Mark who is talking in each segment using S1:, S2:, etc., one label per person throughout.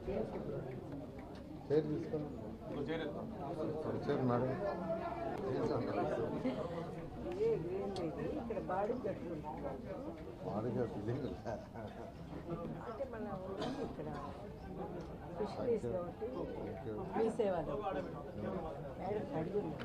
S1: Chair తీసుకోండి. Chair madam బాడీగా feeling
S2: అంటే మన ఇక్కడ ఫిషరీస్ కాబట్టి మీసేవాళ్ళు మేడం అడుగున్నాం.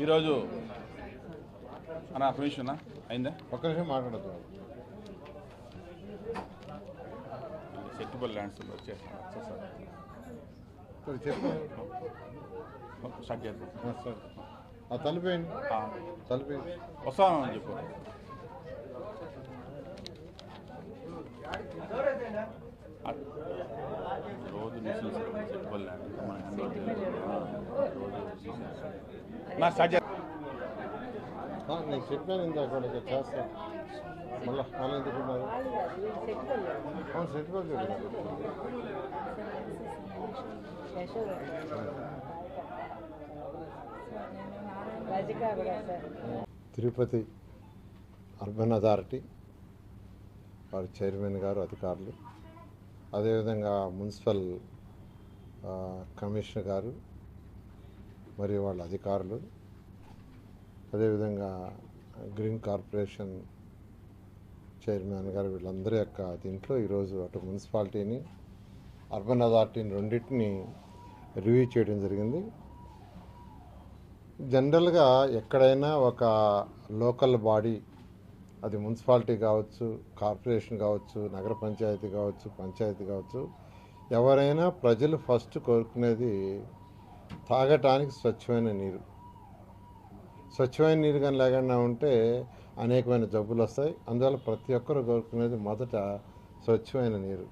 S3: ఈరోజు అన్న ఫినిష్ అయిందా?
S1: ఒక్క నిమిషం మాట్లాడద్దు.
S3: సెట్టిబుల్ ల్యాండ్స్ వచ్చేసాను
S1: చెప్పు
S3: స్టార్ట్ చేద్దాం.
S1: తలిపోయింది తలిపోయింది
S3: వస్తామని చెప్పు. రోజు సెట్టిబుల్ ల్యాండ్ నా స్టార్ట్ చేద్దాం.
S1: నేను చెప్పాను ఇందాక వాళ్ళకి చేస్తా. మళ్ళీ ఎందుకున్నారు? అవును సెట్టిబల్ తిరుపతి అర్బన్ అథారిటీ వారి చైర్మన్ గారు, అధికారులు, అదేవిధంగా మున్సిపల్ కమిషనర్ గారు మరియు వాళ్ళ అధికారులు, అదేవిధంగా గ్రీన్ కార్పొరేషన్ చైర్మన్ గారు, వీళ్ళందరి యొక్క దీంట్లో ఈరోజు అటు మున్సిపాలిటీని, అర్బన్ అథారిటీని రెండింటిని రివ్యూ చేయడం జరిగింది. జనరల్గా ఎక్కడైనా ఒక లోకల్ బాడీ, అది మున్సిపాలిటీ కావచ్చు, కార్పొరేషన్ కావచ్చు, నగర పంచాయతీ కావచ్చు, పంచాయతీ కావచ్చు, ఎవరైనా ప్రజలు ఫస్ట్ కోరుకునేది తాగటానికి స్వచ్ఛమైన నీరు. స్వచ్ఛమైన నీరు కానీ లేకుండా ఉంటే అనేకమైన జబ్బులు వస్తాయి. అందువల్ల ప్రతి ఒక్కరు కోరుకునేది మొదట స్వచ్ఛమైన నీరు,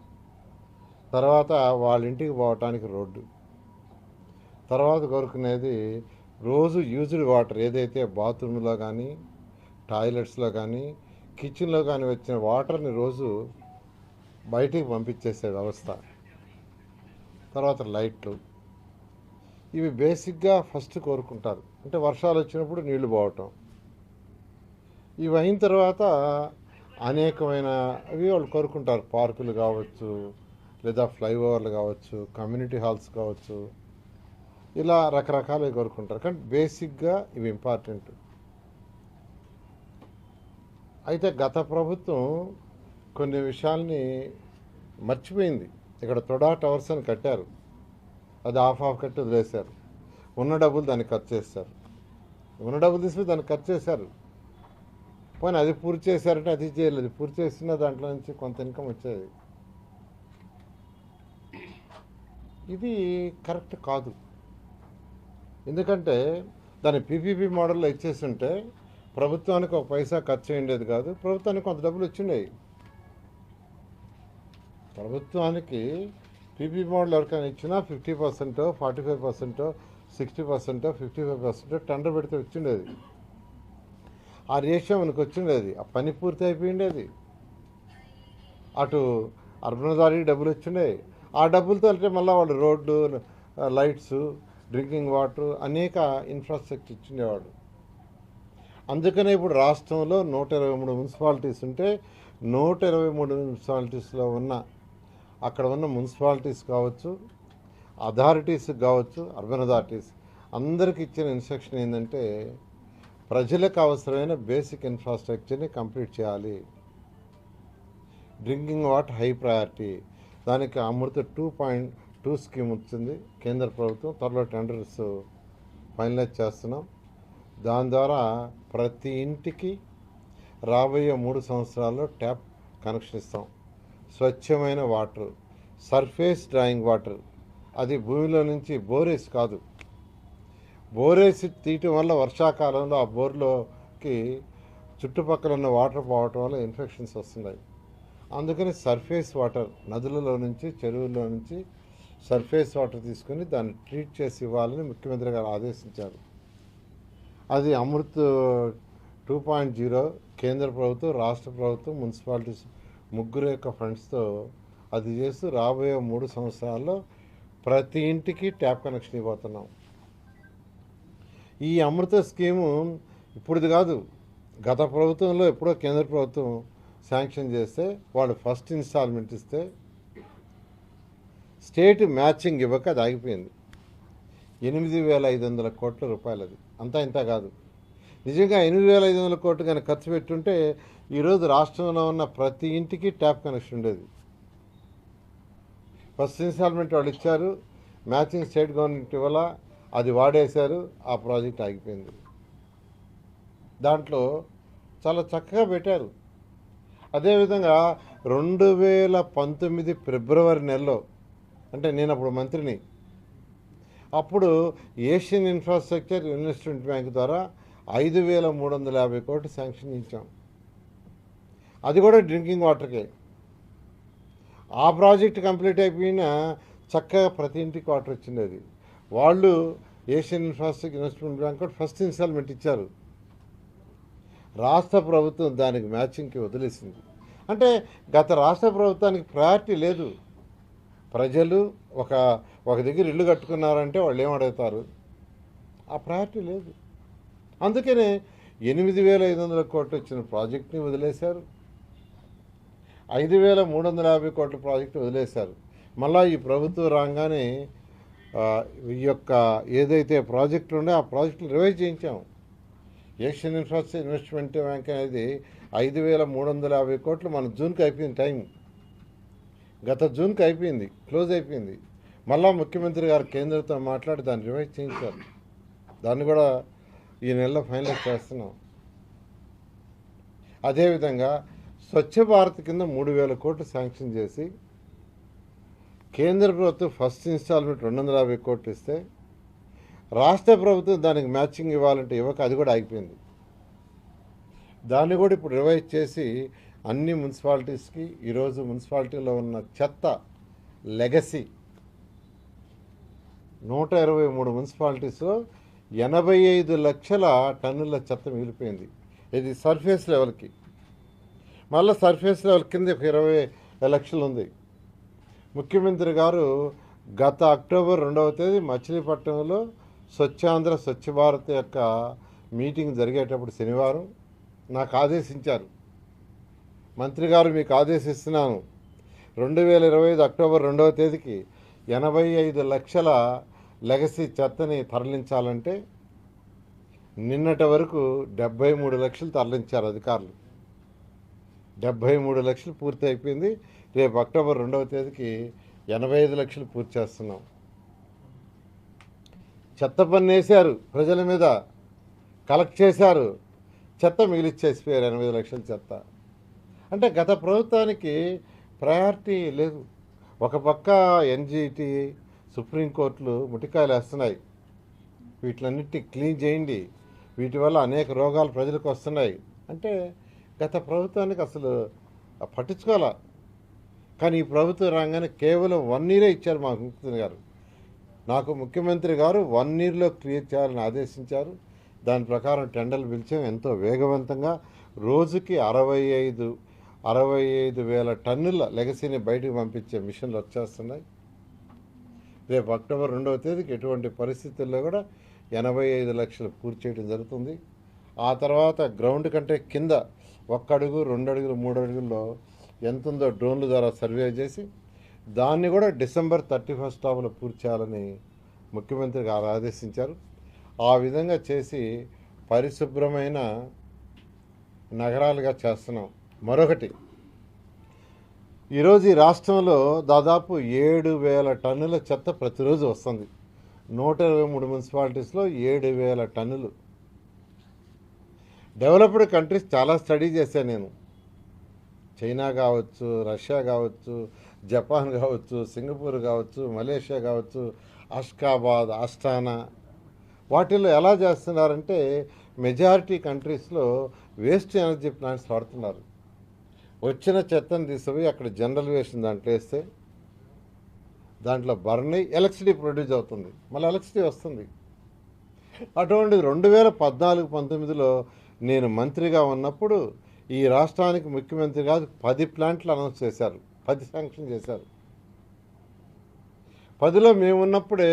S1: తర్వాత వాళ్ళ ఇంటికి పోవటానికి రోడ్డు, తర్వాత కోరుకునేది రోజు యూజ్డ్ వాటర్, ఏదైతే బాత్రూంలో కానీ, టాయిలెట్స్లో కానీ, కిచెన్లో కానీ వచ్చిన వాటర్ని రోజు బయటికి పంపించేసే వ్యవస్థ, తర్వాత లైట్లు. ఇవి బేసిక్గా ఫస్ట్ కోరుకుంటారు. అంటే వర్షాలు వచ్చినప్పుడు నీళ్లు పోవటం. ఇవి అయిన తర్వాత అనేకమైన అవి వాళ్ళు కోరుకుంటారు. పార్కులు కావచ్చు, లేదా ఫ్లైఓవర్లు కావచ్చు, కమ్యూనిటీ హాల్స్ కావచ్చు, ఇలా రకరకాలుగా కోరుకుంటారు. కానీ బేసిక్గా ఇవి ఇంపార్టెంట్. అయితే గత ప్రభుత్వం కొన్ని విషయాల్ని మర్చిపోయింది. ఇక్కడ తొడా టవర్స్ అని కట్టారు, అది ఆఫ్ కట్టి వదిలేశారు. ఉన్న డబ్బులు దానికి ఖర్చు చేస్తారు. ఉన్న డబ్బులు తీసుకుని దానికి ఖర్చు చేశారు. పోనీ అది పూర్తి చేశారంటే అది చేయలేదు. పూర్తి చేసిన దాంట్లో నుంచి కొంత ఇన్కమ్ వచ్చేది. ఇది కరెక్ట్ కాదు. ఎందుకంటే దాన్ని పీపీపీ మోడల్లో ఇచ్చేస్తుంటే ప్రభుత్వానికి ఒక పైసా ఖర్చు అయ్యేది కాదు, ప్రభుత్వానికి కొంత డబ్బులు వచ్చిండేవి. ప్రభుత్వానికి పీపీ మోడల్ ఎవరికైనా ఇచ్చినా 50%, 45%, 60%, 55% టెండర్ పెడితే వచ్చిండేది. ఆ రేషియో మనకు వచ్చిండేది. ఆ పని పూర్తి అయిపోయిండేది. అటు అర్బన్ అథారిటీకి డబ్బులు వచ్చిండే. ఆ డబ్బులతో అంటే మళ్ళీ వాళ్ళు రోడ్లు, లైట్స్, డ్రింకింగ్ వాటర్, అనేక ఇన్ఫ్రాస్ట్రక్చర్ ఇచ్చిండేవాడు. అందుకనే ఇప్పుడు రాష్ట్రంలో 123 మున్సిపాలిటీస్ ఉంటే 123 మున్సిపాలిటీస్లో అక్కడ ఉన్న మున్సిపాలిటీస్ కావచ్చు, అథారిటీస్ కావచ్చు, అర్బన్ అథారిటీస్ అందరికి ఇచ్చిన ఇన్స్ట్రక్షన్ ఏంటంటే ప్రజలకు అవసరమైన బేసిక్ ఇన్ఫ్రాస్ట్రక్చర్ని కంప్లీట్ చేయాలి. Drinking water high priority. దానికి అమృత 2.2 స్కీమ్ వచ్చింది కేంద్ర ప్రభుత్వం. త్వరలో టెండర్స్ ఫైనలైజ్ చేస్తున్నాం. దాని ద్వారా ప్రతి ఇంటికి రాబోయే 3 సంవత్సరాల్లో ట్యాప్ కనెక్షన్ ఇస్తాం. స్వచ్ఛమైన వాటర్, సర్ఫేస్ డ్రాయింగ్ వాటర్. అది భూమిలో నుంచి బోరేసి కాదు, బోరేసి తీయటం వల్ల వర్షాకాలంలో ఆ బోర్లోకి చుట్టుపక్కల ఉన్న వాటర్ పోవటం వల్ల ఇన్ఫెక్షన్స్ వస్తున్నాయి. అందుకని సర్ఫేస్ వాటర్, నదులలో నుంచి, చెరువుల్లో నుంచి సర్ఫేస్ వాటర్ తీసుకుని దాన్ని ట్రీట్ చేసి ఇవ్వాలని ముఖ్యమంత్రి గారు ఆదేశించారు. అది అమృత్ 2.0 కేంద్ర ప్రభుత్వం, రాష్ట్ర ప్రభుత్వం, మున్సిపాలిటీస్ ముగ్గురు యొక్క ఫండ్స్తో అది చేస్తూ రాబోయే 3 సంవత్సరాల్లో ప్రతి ఇంటికి ట్యాప్ కనెక్షన్ ఇవ్వబోతున్నాం. ఈ అమృత స్కీము ఇప్పుడుది కాదు, గత ప్రభుత్వంలో ఎప్పుడో కేంద్ర ప్రభుత్వం శాంక్షన్ చేస్తే వాళ్ళు ఫస్ట్ ఇన్స్టాల్మెంట్ ఇస్తే స్టేట్ మ్యాచింగ్ ఇవ్వక అది ఆగిపోయింది. 8,500 కోట్ల రూపాయలు. అది అంతా ఇంత కాదు. నిజంగా 8,500 కోట్లు కనుక ఖర్చు పెట్టుంటే ఈరోజు రాష్ట్రంలో ఉన్న ప్రతి ఇంటికి ట్యాప్ కనెక్షన్ ఉండేది. ఫస్ట్ ఇన్స్టాల్మెంట్ వాళ్ళు ఇచ్చారు, మ్యాచింగ్ స్టేట్ గవర్నమెంట్ ఇవ్వాల, అది వాడేశారు, ఆ ప్రాజెక్ట్ ఆగిపోయింది. దాంట్లో చాలా చక్కగా పెట్టారు. అదేవిధంగా 2019 ఫిబ్రవరి నెలలో, అంటే నేను అప్పుడు మంత్రిని, అప్పుడు ఏషియన్ ఇన్ఫ్రాస్ట్రక్చర్ ఇన్వెస్ట్మెంట్ బ్యాంక్ ద్వారా 5,350 కోట్లు శాంక్షన్ ఇచ్చాం. అది కూడా డ్రింకింగ్ వాటర్కే. ఆ ప్రాజెక్ట్ కంప్లీట్ అయిపోయినా చక్కగా ప్రతి ఇంటికి వాటర్ వచ్చింది. అది వాళ్ళు ఏషియన్ ఇన్ఫ్రాస్ట్రక్చర్ ఇన్వెస్ట్మెంట్ బ్యాంక్ కూడా ఫస్ట్ ఇన్స్టాల్మెంట్ ఇచ్చారు. రాష్ట్ర ప్రభుత్వం దానికి మ్యాచింగ్కి వదిలేసింది. అంటే గత రాష్ట్ర ప్రభుత్వానికి ప్రయారిటీ లేదు. ప్రజలు ఒక దగ్గర ఇల్లు కట్టుకున్నారంటే వాళ్ళు ఏమడుగుతారు, ఆ ప్రయారిటీ లేదు. అందుకనే 8,500 కోట్లు వచ్చిన ప్రాజెక్ట్ని వదిలేశారు, 5,350 కోట్ల ప్రాజెక్టు వదిలేశారు. మళ్ళీ ఈ ప్రభుత్వం రాగానే ఈ యొక్క ఏదైతే ప్రాజెక్టులు ఉండే ఆ ప్రాజెక్టులు రివైజ్ చేయించాము. ఏషియన్ ఇన్ఫ్రాస్ట్రక్చర్ ఇన్వెస్ట్మెంట్ బ్యాంక్ అనేది 5,350 కోట్లు మన జూన్కి అయిపోయింది టైం. గత జూన్కి అయిపోయింది, క్లోజ్ అయిపోయింది. మళ్ళా ముఖ్యమంత్రి గారు కేంద్రంతో మాట్లాడి దాన్ని రివైజ్ చేయించారు. దాన్ని కూడా ఈ నెలలో ఫైనలైజ్ చేస్తున్నాం. అదేవిధంగా స్వచ్ఛ భారత్ కింద 3,000 కోట్లు శాంక్షన్ చేసి కేంద్ర ప్రభుత్వం ఫస్ట్ ఇన్స్టాల్మెంట్ 250 కోట్లు ఇస్తే రాష్ట్ర ప్రభుత్వం దానికి మ్యాచింగ్ ఇవ్వాలంటే ఇవ్వక అది కూడా ఆగిపోయింది. దాన్ని కూడా ఇప్పుడు రివైజ్ చేసి అన్ని మున్సిపాలిటీస్కి ఈరోజు మున్సిపాలిటీలో ఉన్న చెత్త లెగసీ 123 మున్సిపాలిటీస్లో 85 లక్షల టన్నుల చెత్త మిగిలిపోయింది. ఇది సర్ఫేస్ లెవెల్కి. మళ్ళీ సర్ఫేస్ లెవెల్ కింద 20 లక్షలు ఉంది. ముఖ్యమంత్రి గారు గత అక్టోబర్ 2వ తేదీ మచిలీపట్నంలో స్వచ్ఛాంధ్ర స్వచ్ఛ భారత్ యొక్క మీటింగ్ జరిగేటప్పుడు శనివారం నాకు ఆదేశించారు, మంత్రి గారు మీకు ఆదేశిస్తున్నాను 2025 అక్టోబర్ 2వ తేదీకి 85 లక్షల లెగసీ చెత్తని తరలించాలంటే నిన్నటి వరకు 73 లక్షలు తరలించారు అధికారులు. 73 లక్షలు పూర్తి అయిపోయింది. రేపు అక్టోబర్ 2వ తేదీకి 85 లక్షలు పూర్తి చేస్తున్నాం. చెత్త పన్ను వేశారు, ప్రజల మీద కలెక్ట్ చేశారు, చెత్త మిగిలిచ్చేసిపోయారు 85 లక్షల చెత్త. అంటే గత ప్రభుత్వానికి ప్రయారిటీ లేదు. ఒక పక్క ఎన్జిటి సుప్రీంకోర్టులు ముటికాయలు వేస్తున్నాయి, వీటిలన్నిటిని క్లీన్ చేయండి, వీటి వల్ల అనేక రోగాలు ప్రజలకు వస్తున్నాయి అంటే గత ప్రభుత్వానికి అసలు పట్టించుకోవాలా. కానీ ఈ ప్రభుత్వం రాగానే కేవలం 1 ఇయరే ఇచ్చారు మా ముఖ్యమంత్రి గారు. నాకు ముఖ్యమంత్రి గారు 1 ఇయర్లో క్లియర్ చేయాలని ఆదేశించారు. దాని ప్రకారం టెండర్లు పిలిచాం. ఎంతో వేగవంతంగా రోజుకి 65,000 టన్నుల లెగసీని బయటకు పంపించే మిషన్లు వచ్చేస్తున్నాయి. రేపు అక్టోబర్ 2వ తేదీకి ఎటువంటి పరిస్థితుల్లో కూడా 85 లక్షలు పూర్తి చేయడం జరుగుతుంది. ఆ తర్వాత గ్రౌండ్ కంటే కింద 1 అడుగు 2 అడుగులు 3 అడుగుల్లో ఎంత ఉందో డ్రోన్ల ద్వారా సర్వే చేసి దాన్ని కూడా డిసెంబర్ 31 పూర్తి చేయాలని ముఖ్యమంత్రి గారు ఆదేశించారు. ఆ విధంగా చేసి పరిశుభ్రమైన నగరాలుగా చేస్తున్నాం. మరొకటి, ఈరోజు ఈ రాష్ట్రంలో దాదాపు 7,000 టన్నుల చెత్త ప్రతిరోజు వస్తుంది. 123 మున్సిపాలిటీస్లో 7,000 టన్నులు. డెవలప్డ్ కంట్రీస్ చాలా స్టడీ చేశాను నేను. చైనా కావచ్చు, రష్యా కావచ్చు, జపాన్ కావచ్చు, సింగపూర్ కావచ్చు, మలేషియా కావచ్చు, అష్కాబాద్, ఆస్టానా, వాటిల్లో ఎలా చేస్తున్నారంటే మెజారిటీ కంట్రీస్లో వేస్ట్ ఎనర్జీ ప్లాంట్స్ వాడుతున్నారు. వచ్చిన చెత్తను తీసుకుపోయి అక్కడ జనరల్ వేస్ట్ దాంట్లో వేస్తే దాంట్లో బర్న్ అయ్యి ఎలక్ట్రిసిటీ ప్రొడ్యూస్ అవుతుంది, మళ్ళీ ఎలక్ట్రిసిటీ వస్తుంది. అటువంటిది 2014-19లో నేను మంత్రిగా ఉన్నప్పుడు ఈ రాష్ట్రానికి ముఖ్యమంత్రి కాదు 10 ప్లాంట్లు అనౌన్స్ చేశారు, 10 శాంక్షన్ చేశారు. 10లో మేము ఉన్నప్పుడే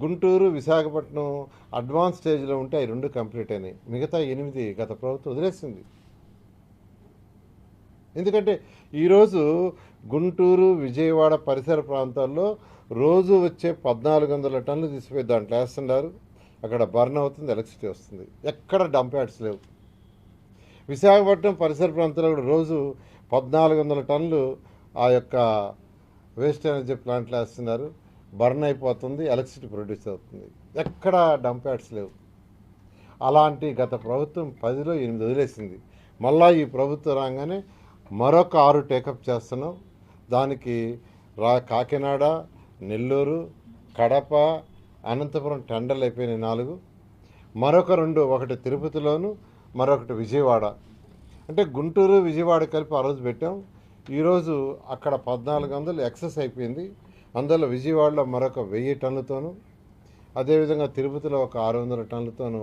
S1: గుంటూరు, విశాఖపట్నం అడ్వాన్స్ స్టేజ్లో ఉంటే అవి 2 కంప్లీట్ అయినాయి. మిగతా 8 గత ప్రభుత్వం వదిలేసింది. ఎందుకంటే ఈరోజు గుంటూరు, విజయవాడ పరిసర ప్రాంతాల్లో రోజు వచ్చే 1400 టన్నులు తీసిపోయి దాంట్లో వేస్తున్నారు. అక్కడ బర్న్ అవుతుంది, ఎలక్ట్రిసిటీ వస్తుంది. ఎక్కడ డంప్ యార్డ్స్ లేవు. విశాఖపట్నం పరిసర ప్రాంతాల్లో కూడా రోజు 1400 టన్నులు ఆ యొక్క వేస్ట్ ఎనర్జీ ప్లాంట్లు వేస్తున్నారు. బర్న్ అయిపోతుంది, ఎలక్ట్రిసిటీ ప్రొడ్యూస్ అవుతుంది. ఎక్కడ డంప్ యార్డ్స్ లేవు. అలాంటి గత ప్రభుత్వం 10లో 8 వదిలేసింది. మళ్ళా ఈ ప్రభుత్వం రాగానే మరొక 6 టేకప్ చేస్తున్నాం. దానికి కాకినాడ, నెల్లూరు, కడప, అనంతపురం టెండర్లు అయిపోయినాయి 4. మరొక 2, ఒకటి తిరుపతిలోను, మరొకటి విజయవాడ. అంటే గుంటూరు, విజయవాడ కలిపి ఆ రోజు పెట్టాం. ఈరోజు అక్కడ 1400 ఎక్సెస్ అయిపోయింది. అందులో విజయవాడలో మరొక 1000 టన్నులతోనూ, అదేవిధంగా తిరుపతిలో ఒక 600 టన్నులతోనూ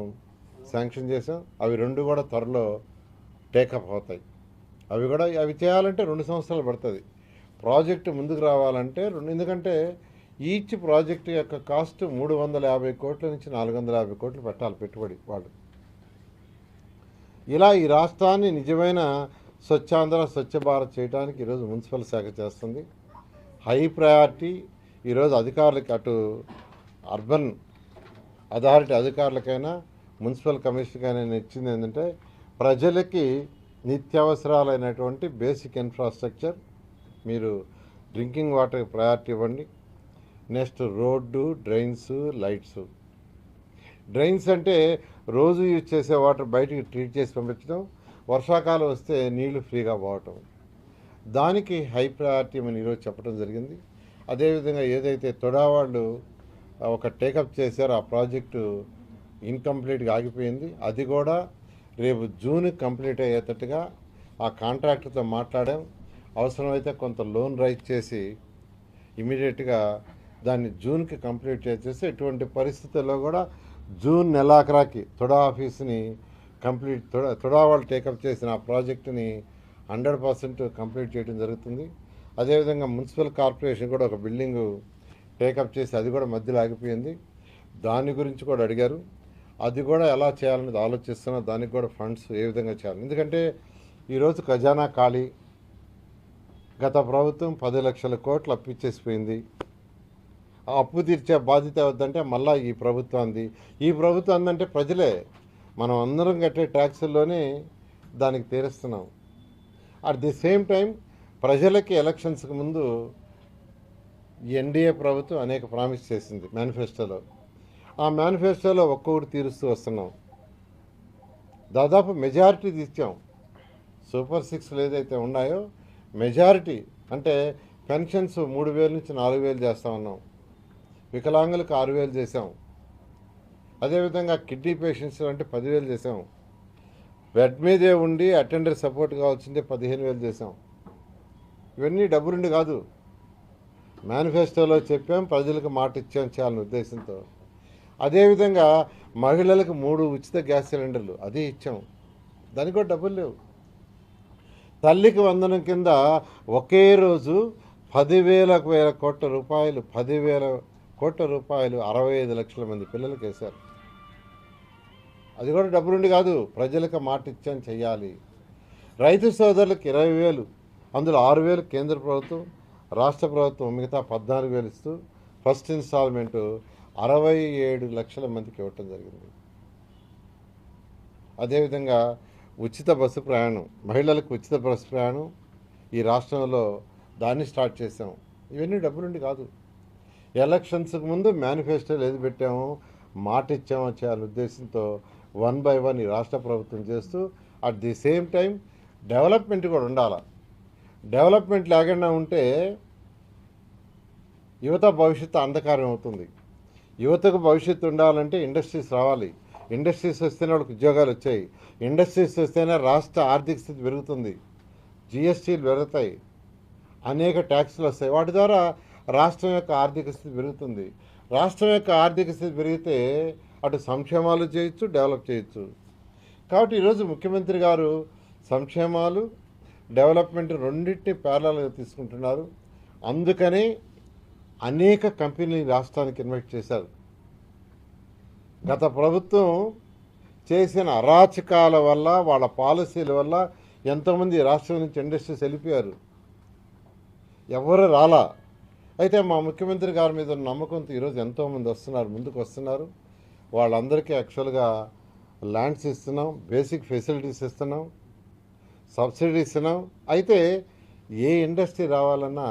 S1: శాంక్షన్ చేసాం. అవి 2 కూడా త్వరలో టేకప్ అవుతాయి. అవి చేయాలంటే 2 సంవత్సరాలు పడుతుంది. ప్రాజెక్టు ముందుకు రావాలంటే ఎందుకంటే ఈచ్ ప్రాజెక్టు యొక్క కాస్ట్ 350 కోట్ల నుంచి 450 కోట్లు పెట్టాలి పెట్టుబడి వాళ్ళు. ఇలా ఈ రాష్ట్రాన్ని నిజమైన స్వచ్ఛాంధ్ర, స్వచ్ఛ భారత్ చేయడానికి ఈరోజు మున్సిపల్ శాఖ చేస్తుంది. High priority. ఈరోజు అధికారులకి, అటు అర్బన్ అథారిటీ అధికారులకైనా మున్సిపల్ కమిషనర్కైనా ఇచ్చింది ఏంటంటే ప్రజలకి నిత్యావసరాలైనటువంటి బేసిక్ ఇన్ఫ్రాస్ట్రక్చర్, మీరు డ్రింకింగ్ వాటర్కి ప్రయారిటీ ఇవ్వండి. Next road, drains, lights. Drains అంటే రోజు యూజ్ చేసే వాటర్ బయటికి ట్రీట్ చేసి పంపించడం, వర్షాకాలం వస్తే నీళ్లు ఫ్రీగా పోవటం. దానికి హై ప్రయారిటీ అని ఈరోజు చెప్పడం జరిగింది. అదేవిధంగా ఏదైతే తొడా వాళ్ళు ఒక టేకప్ చేశారో ఆ ప్రాజెక్టు ఇన్కంప్లీట్గా ఆగిపోయింది. అది కూడా రేపు జూన్కి కంప్లీట్ అయ్యేటట్టుగా ఆ కాంట్రాక్టర్తో మాట్లాడాం. అవసరమైతే కొంత లోన్ రైజ్ చేసి ఇమీడియట్గా దాన్ని జూన్కి కంప్లీట్ చేసేసి ఎటువంటి పరిస్థితుల్లో కూడా జూన్ నెలాఖరాకి తొడా ఆఫీస్ని తొడా వాళ్ళు టేకప్ చేసిన ఆ ప్రాజెక్టుని 100% కంప్లీట్ చేయడం జరుగుతుంది. అదేవిధంగా మున్సిపల్ కార్పొరేషన్ కూడా ఒక బిల్డింగు టేకప్ చేసి అది కూడా మధ్యలో ఆగిపోయింది. దాని గురించి కూడా అడిగారు. అది కూడా ఎలా చేయాలనేది ఆలోచిస్తున్నా. దానికి కూడా ఫండ్స్ ఏ విధంగా చేయాలి. ఎందుకంటే ఈరోజు ఖజానా ఖాళీ. గత ప్రభుత్వం 10 లక్షల కోట్లు అప్పు ఇచ్చేసిపోయింది. ఆ అప్పు తీర్చే బాధ్యత వద్దంటే మళ్ళీ ఈ ప్రభుత్వాన్ని. ఈ ప్రభుత్వం అందంటే ప్రజలే, మనం అందరం కట్టే ట్యాక్సుల్లోనే దానికి తీరుస్తున్నాం. అట్ ది సేమ్ టైం ప్రజలకి ఎలక్షన్స్కి ముందు ఎన్డీఏ ప్రభుత్వం అనేక ప్రామిస్ చేసింది మేనిఫెస్టోలో. ఆ మేనిఫెస్టోలో ఒక్కొక్కటి తీరుస్తూ వస్తున్నాం. దాదాపు మెజారిటీ తీర్చాం. సూపర్ 6 ఏదైతే ఉన్నాయో మెజారిటీ అంటే పెన్షన్స్ 3,000 నుంచి 4,000 చేస్తూ ఉన్నాం. వికలాంగులకు 6,000 చేసాం. అదేవిధంగా కిడ్నీ పేషెంట్స్ అంటే 10,000 చేసాం. బెడ్ మీదే ఉండి అటెండర్ సపోర్ట్ కావాల్సిందే 15,000 చేసాం. ఇవన్నీ డబ్బులుండి కాదు, మేనిఫెస్టోలో చెప్పాం, ప్రజలకు మాట ఇచ్చాం చేయాలనే ఉద్దేశంతో. అదేవిధంగా మహిళలకు 3 ఉచిత గ్యాస్ సిలిండర్లు అది ఇచ్చాం. దానికి కూడా డబ్బులు లేవు. తల్లికి వందనం కింద ఒకే రోజు 10,000 కోట్ల రూపాయలు 10,000 కోట్ల రూపాయలు 65 లక్షల మంది పిల్లలకి వేశారు. అది కూడా డబ్బులుండి కాదు, ప్రజలకు మాట ఇచ్చాను చెయ్యాలి. రైతు సోదరులకు 20,000, అందులో 6,000 కేంద్ర ప్రభుత్వం, రాష్ట్ర ప్రభుత్వం మిగతా 14,000 ఇస్తూ ఫస్ట్ ఇన్స్టాల్మెంటు 67 లక్షల మందికి ఇవ్వటం జరిగింది. అదేవిధంగా ఉచిత బస్సు ప్రయాణం, మహిళలకు ఉచిత బస్సు ప్రయాణం ఈ రాష్ట్రంలో దాన్ని స్టార్ట్ చేసాం. ఇవన్నీ డబ్బులుండి కాదు. ఎలక్షన్స్కి ముందు మేనిఫెస్టోలు ఏది పెట్టామో మాట ఇచ్చామో చేయాలనే ఉద్దేశంతో 1 by 1 ఈ రాష్ట్ర ప్రభుత్వం చేస్తూ at the same time development కూడా ఉండాలి. డెవలప్మెంట్ లేకుండా ఉంటే యువత భవిష్యత్తు అంధకారం అవుతుంది. యువతకు భవిష్యత్తు ఉండాలంటే ఇండస్ట్రీస్ రావాలి. ఇండస్ట్రీస్ వస్తేనే వాళ్ళకి ఉద్యోగాలు వచ్చాయి. ఇండస్ట్రీస్ వస్తేనే రాష్ట్ర ఆర్థిక స్థితి పెరుగుతుంది. జిఎస్టీలు పెరుగుతాయి, అనేక ట్యాక్సులు వస్తాయి. వాటి ద్వారా రాష్ట్రం యొక్క ఆర్థిక స్థితి పెరుగుతుంది. రాష్ట్రం యొక్క ఆర్థిక స్థితి పెరిగితే అటు సంక్షేమాలు చేయొచ్చు, డెవలప్ చేయొచ్చు. కాబట్టి ఈరోజు ముఖ్యమంత్రి గారు సంక్షేమాలు డెవలప్మెంట్ రెండింటిని ప్యారలల్గా తీసుకుంటున్నారు. అందుకనే అనేక కంపెనీలు రాష్ట్రానికి ఇన్వైట్ చేశారు. గత ప్రభుత్వం చేసిన అరాచకాల వల్ల, వాళ్ళ పాలసీల వల్ల ఎంతోమంది రాష్ట్రం నుంచి ఇండస్ట్రీస్ వెళ్ళిపోయారు, ఎవరు రాలా. అయితే మా ముఖ్యమంత్రి గారి మీద ఉన్న నమ్మకంతో ఈరోజు ఎంతోమంది వస్తున్నారు, ముందుకు వస్తున్నారు. వాళ్ళందరికీ యాక్చువల్గా ల్యాండ్స్ ఇస్తున్నాం, బేసిక్ ఫెసిలిటీస్ ఇస్తున్నాం, సబ్సిడీస్ ఇస్తున్నాం. అయితే ఏ ఇండస్ట్రీ రావాలన్నా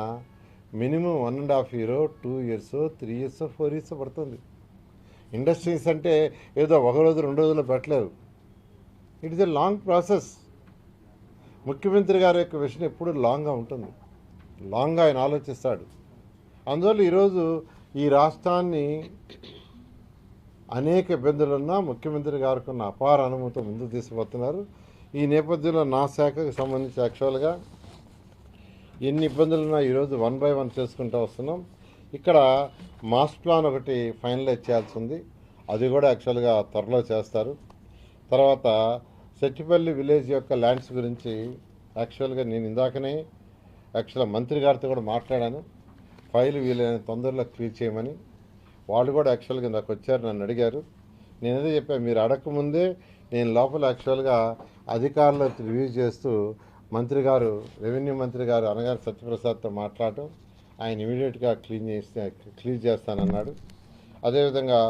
S1: minimum 1.5 year, 2 years, 3 years, 4 years పడుతుంది. ఇండస్ట్రీస్ అంటే ఏదో ఒక రోజు 2 రోజుల్లో పెట్టలేరు. It is a long process. ముఖ్యమంత్రి గారి యొక్క విషయం ఎప్పుడు లాంగ్గా ఉంటుంది, లాంగ్గా ఆయన ఆలోచిస్తాడు. అందువల్ల ఈరోజు ఈ రాష్ట్రాన్ని అనేక ఇబ్బందులున్నా ముఖ్యమంత్రి గారికి ఉన్న అపార అనుమతితో ముందుకు తీసుకుపోతున్నారు. ఈ నేపథ్యంలో నా శాఖకు సంబంధించి యాక్చువల్గా ఎన్ని ఇబ్బందులున్నా ఈరోజు 1 by 1 చేసుకుంటూ వస్తున్నాం. ఇక్కడ మాస్టర్ ప్లాన్ ఒకటి ఫైనలైజ్ చేయాల్సి ఉంది, అది కూడా యాక్చువల్గా త్వరలో చేస్తారు. తర్వాత సెట్టిపల్లి విలేజ్ యొక్క ల్యాండ్స్ గురించి యాక్చువల్గా నేను ఇందాకనే యాక్చువల్గా మంత్రి గారితో కూడా మాట్లాడాను. ఫైల్ వీలైన తొందరలో క్లియర్ చేయమని. వాళ్ళు కూడా యాక్చువల్గా నాకు వచ్చారు, నన్ను అడిగారు. నేను అదే చెప్పాను, మీరు అడగకముందే నేను లోపల యాక్చువల్గా అధికారులతో రివ్యూ చేస్తూ మంత్రి గారు, రెవెన్యూ మంత్రి గారు అనగారు సత్యప్రసాద్తో మాట్లాడటం, ఆయన ఇమీడియట్గా క్లియర్ చేస్తానన్నాడు. అదేవిధంగా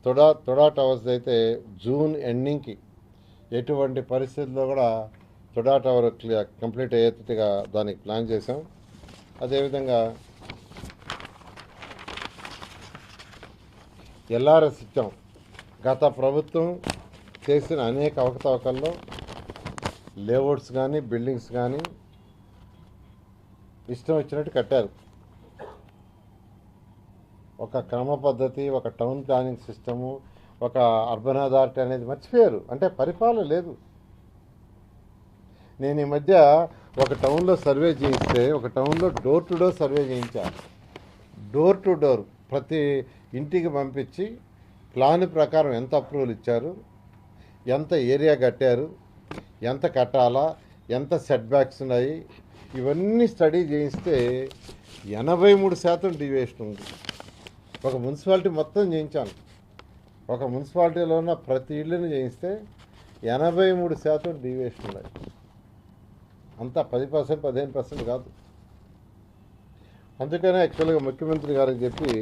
S1: తొడా టవర్స్ అయితే జూన్ ఎండింగ్కి ఎటువంటి పరిస్థితుల్లో కూడా తొడా టవర్ కంప్లీట్ అయ్యేట్టుగా దానికి ప్లాన్ చేశాం. అదేవిధంగా ఎల్ఆర్ఎస్ ఇచ్చాం. గత ప్రభుత్వం చేసిన అనేక అవకతవకల్లో లేఅవుట్స్ కానీ బిల్డింగ్స్ కానీ ఇష్టం వచ్చినట్టు కట్టారు. ఒక క్రమ పద్ధతి, ఒక టౌన్ ప్లానింగ్ సిస్టము, ఒక అర్బన్ అథారిటీ అనేది మర్చిపోయారు. అంటే పరిపాలన లేదు. నేను ఈ మధ్య ఒక టౌన్లో సర్వే చేయిస్తే, ఒక టౌన్లో డోర్ టు డోర్ సర్వే చేయించాను. డోర్ టు డోర్ ప్రతి ఇంటికి పంపించి ప్లాన్ ప్రకారం ఎంత అప్రూవల్ ఇచ్చారు, ఎంత ఏరియా కట్టారు, ఎంత కట్టాలా, ఎంత సెట్ బ్యాక్స్ ఉన్నాయి, ఇవన్నీ స్టడీ చేయిస్తే 83% డీవియేషన్ ఉంది. ఒక మున్సిపాలిటీ మొత్తం చేయించాను. ఒక మున్సిపాలిటీలో ఉన్న ప్రతి ఇళ్ళని చేయిస్తే 83% డీవియేషన్ ఉన్నాయి. అంతా 10%, 15% కాదు. అందుకనే యాక్చువల్గా ముఖ్యమంత్రి గారికి చెప్పి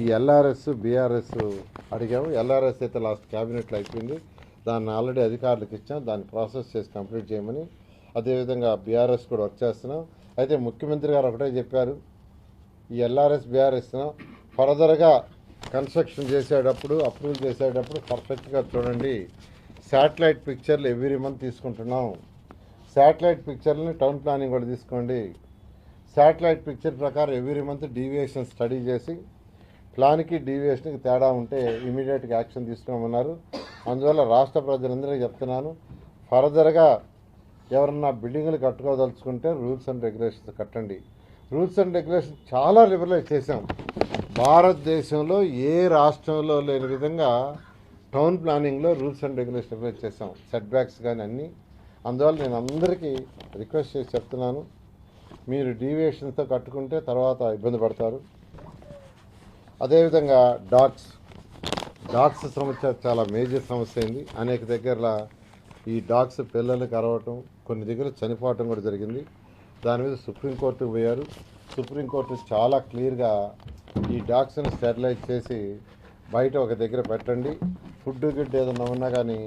S1: ఈ ఎల్ఆర్ఎస్ బీఆర్ఎస్ అడిగాము. ఎల్ఆర్ఎస్ అయితే లాస్ట్ క్యాబినెట్లో అయిపోయింది, దాన్ని ఆల్రెడీ అధికారులకు ఇచ్చాం, దాన్ని ప్రాసెస్ చేసి కంప్లీట్ చేయమని. అదేవిధంగా బీఆర్ఎస్ కూడా వర్క్ చేస్తున్నాం. అయితే ముఖ్యమంత్రి గారు ఒకటే చెప్పారు, ఈ ఎల్ఆర్ఎస్ బీఆర్ఎస్ ఫర్దర్గా కన్స్ట్రక్షన్ చేసేటప్పుడు, అప్రూవల్ చేసేటప్పుడు పర్ఫెక్ట్గా చూడండి. శాటిలైట్ పిక్చర్లు ఎవ్రీ మంత్ తీసుకుంటున్నాం. శాటిలైట్ పిక్చర్లని టౌన్ ప్లానింగ్ కూడా తీసుకోండి. శాటిలైట్ పిక్చర్ ప్రకారం ఎవ్రీ మంత్ డీవియేషన్ స్టడీ చేసి ప్లాన్కి డీవియేషన్కి తేడా ఉంటే ఇమీడియట్గా యాక్షన్ తీసుకోమన్నారు. అందువల్ల రాష్ట్ర ప్రజలందరికీ చెప్తున్నాను, ఫర్దర్గా ఎవరన్నా బిల్డింగ్లు కట్టుకోదలుచుకుంటే రూల్స్ అండ్ రెగ్యులేషన్స్ కట్టండి. రూల్స్ అండ్ రెగ్యులేషన్స్ చాలా లిబరలైజ్ చేశాం. భారతదేశంలో ఏ రాష్ట్రంలో లేని విధంగా టౌన్ ప్లానింగ్లో రూల్స్ అండ్ రెగ్యులేషన్ లిబరలైజ్ చేశాం, సెట్ బ్యాక్స్ కానీ అన్నీ. అందువల్ల నేను అందరికీ రిక్వెస్ట్ చేసి చెప్తున్నాను, మీరు డీవియేషన్స్తో కట్టుకుంటే తర్వాత ఇబ్బంది పడతారు. అదేవిధంగా డాగ్స్ సమస్య చాలా మేజర్ సమస్య అయింది. అనేక దగ్గరలో ఈ డాగ్స్ పిల్లలకి అరవటం, కొన్ని దగ్గర చనిపోవటం కూడా జరిగింది. దాని మీద సుప్రీంకోర్టుకు పోయారు. సుప్రీంకోర్టు చాలా క్లియర్గా ఈ డాగ్స్ని స్టెరిలైజ్ చేసి బయట ఒక దగ్గర పెట్టండి, ఫుడ్ గిడ్ ఏదన్నా ఉన్నా కానీ